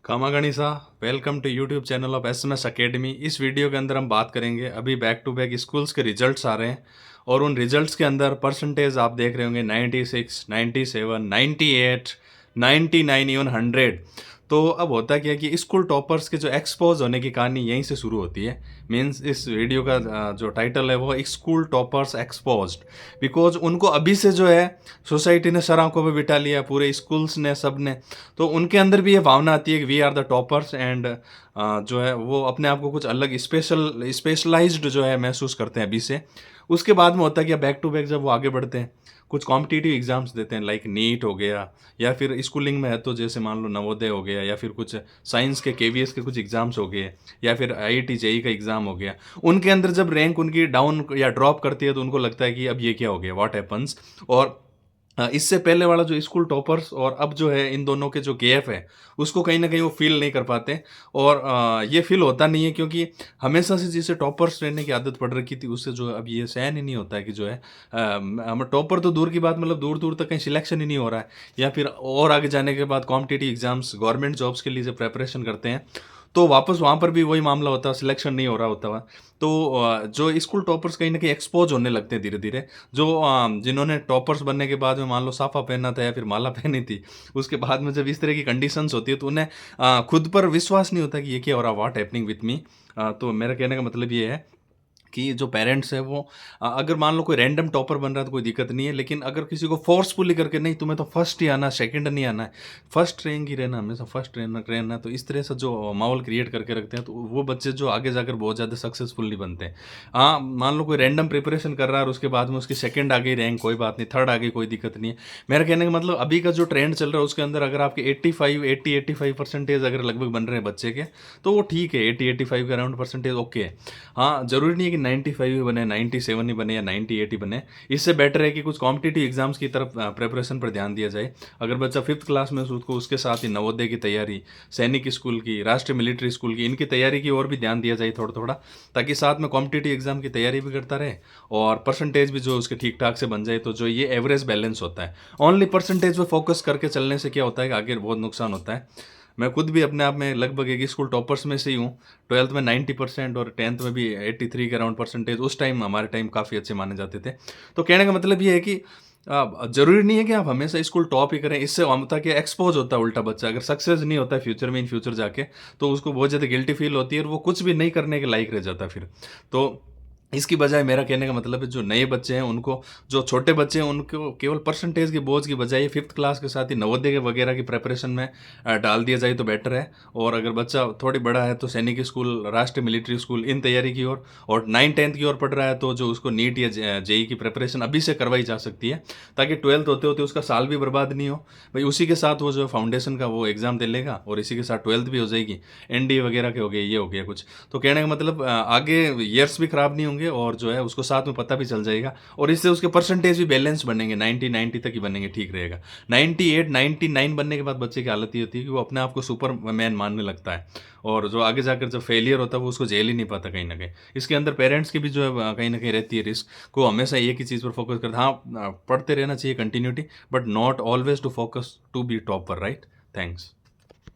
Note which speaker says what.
Speaker 1: कामा गणिसा, welcome to YouTube channel of SMS academy. इस video के अंदर हम बात करेंगे, अभी बैक टू बैक स्कूल्स के रिजल्ट्स आ रहे हैं और उन रिजल्ट्स के अंदर परसेंटेज आप देख रहे होंगे 96, 97, 98, 99, इवन 100। तो अब होता क्या है कि स्कूल टॉपर्स के जो एक्सपोज होने की कहानी यहीं से शुरू होती है। मीन्स इस वीडियो का जो टाइटल है वो स्कूल टॉपर्स एक्सपोज्ड, बिकॉज उनको अभी से जो है सोसाइटी ने सर आंखों पे बिठा लिया, पूरे स्कूल्स ने, सब ने। तो उनके अंदर भी ये भावना आती है कि we are the toppers and जो है वो अपने आप को कुछ अलग स्पेशलाइज्ड जो है महसूस करते हैं अभी से। उसके बाद में होता है कि बैक टू बैक जब वो आगे बढ़ते हैं, कुछ कॉम्पिटिटिव एग्जाम्स देते हैं, लाइक नीट हो गया, या फिर स्कूलिंग में है तो जैसे मान लो नवोदय हो गया, या फिर कुछ साइंस के केवीएस के कुछ एग्जाम्स हो गए, या फिर आईआईटी जेई का एग्जाम हो गया। उनके अंदर जब रैंक उनकी डाउन या ड्रॉप करती है तो उनको लगता है कि अब ये क्या हो गया, व्हाट हैपन्स। और इससे पहले वाला जो स्कूल टॉपर्स और अब जो है इन दोनों के जो गैप है उसको कहीं ना कहीं वो फील नहीं कर पाते। और ये फील होता नहीं है क्योंकि हमेशा से जिसे टॉपर्स रहने की आदत पड़ रखी थी उससे जो अब ये सहन ही नहीं होता है कि जो है हम टॉपर तो दूर की बात, मतलब दूर दूर तक कहीं सिलेक्शन ही नहीं हो रहा है, या फिर और आगे जाने के बाद कॉम्पिटिटिव एग्जाम्स गवर्नमेंट जॉब्स के लिए जब प्रेपरेशन करते हैं तो वापस वहाँ पर भी वही मामला होता है, सिलेक्शन नहीं हो रहा होता है। तो जो स्कूल टॉपर्स कहीं ना कहीं एक्सपोज होने लगते हैं धीरे धीरे। जो जिन्होंने टॉपर्स बनने के बाद में मान लो साफा पहना था या फिर माला पहनी थी, उसके बाद में जब इस तरह की कंडीशंस होती है तो उन्हें खुद पर विश्वास नहीं होता कि ये क्या हो रहा, व्हाट हैपनिंग विथ मी। तो मेरा कहने का मतलब ये है कि जो पेरेंट्स है वो अगर मान लो कोई रैंडम टॉपर बन रहा है तो कोई दिक्कत नहीं है, लेकिन अगर किसी को फोर्सफुली करके नहीं तुम्हें तो फर्स्ट ही आना है, सेकंड नहीं आना है, फर्स्ट रैंक ही रहना, हमेशा फर्स्ट रहना है, तो इस तरह से जो माहौल क्रिएट करके रखते हैं तो वो बच्चे जो आगे जाकर बहुत ज़्यादा सक्सेसफुल नहीं बनते हैं। हाँ, मान लो कोई रैंडम प्रिपरेशन कर रहा है और उसके बाद में उसकी सेकंड आ गई रैंक, कोई बात नहीं, थर्ड आ गई, कोई दिक्कत नहीं है। मेरा कहने का मतलब अभी का जो ट्रेंड चल रहा है उसके अंदर अगर आपके 85 परसेंटेज अगर लगभग बन रहे हैं बच्चे के, तो वो ठीक है, 80-85 के अराउंड परसेंटेज ओके है। हाँ, ज़रूरी नहीं है कि 95 ही बने, 97 ही बने या 98 ही बने। इससे बेटर है कि कुछ कॉम्पिटिटिव एग्जाम्स की तरफ प्रिपरेशन पर ध्यान दिया जाए। अगर बच्चा फिफ्थ क्लास में है, उसको उसके साथ ही नवोदय की तैयारी, सैनिक स्कूल की, राष्ट्रीय मिलिट्री स्कूल की, इनकी तैयारी की ओर भी ध्यान दिया जाए थोड़ा थोड़ा, ताकि साथ में कॉम्पिटिटिव एग्जाम की तैयारी भी करता रहे और परसेंटेज भी जो उसके ठीक ठाक से बन जाए। तो जो ये एवरेज बैलेंस होता है, ओनली परसेंटेज पे फोकस करके चलने से क्या होता है कि आगे बहुत नुकसान होता है। मैं खुद भी अपने आप में लगभग एक स्कूल टॉपर्स में से ही हूँ। 12th में 90% और 10th में भी 83 के अराउंड परसेंटेज उस टाइम, हमारे टाइम काफ़ी अच्छे माने जाते थे। तो कहने का मतलब ये है कि ज़रूरी नहीं है कि आप हमेशा स्कूल टॉप ही करें। इससे होता है कि एक्सपोज होता है उल्टा बच्चा, अगर सक्सेस नहीं होता है फ्यूचर में, इन फ्यूचर जाके, तो उसको बहुत ज़्यादा गिल्टी फील होती है और वो कुछ भी नहीं करने के लायक रह जाता है फिर। तो इसकी बजाय मेरा कहने का मतलब है जो नए बच्चे हैं उनको, जो छोटे बच्चे हैं उनको केवल परसेंटेज के बोझ की बजाय फिफ्थ क्लास के साथ ही नवोदय के वगैरह की प्रिपरेशन में डाल दिया जाए तो बेटर है। और अगर बच्चा थोड़ी बड़ा है तो सैनिक स्कूल, राष्ट्रीय मिलिट्री स्कूल, इन तैयारी की ओर, और 9-10 की ओर पढ़ रहा है तो जो उसको नीट या जेई की प्रिपरेशन अभी से करवाई जा सकती है, ताकि 12th होते होते उसका साल भी बर्बाद नहीं हो। भाई उसी के साथ वो जो फाउंडेशन का वो एग्ज़ाम दे लेगा और इसी के साथ 12th भी हो जाएगी, एनडीए वगैरह के हो गए, ये हो गया कुछ। तो कहने का मतलब आगे ईयर्स भी खराब नहीं होंगे और जो है उसको साथ में पता भी चल जाएगा, और इससे उसके परसेंटेज भी बैलेंस बनेंगे, 90 तक ही बनेंगे, ठीक रहेगा। 98 99 बनने के बाद बच्चे की हालत ये होती है कि वो अपने आप को सुपर मैन मानने लगता है, और जो आगे जाकर जब फेलियर होता है वो उसको झेल ही नहीं पाता कहीं ना कहीं। इसके अंदर पेरेंट्स की भी जो है कहीं ना कहीं रहती है रिस्क, को हमेशा एक ही चीज़ पर फोकस करता। हाँ, पढ़ते रहना चाहिए continuity, but not always to focus to be topper, right. Thanks.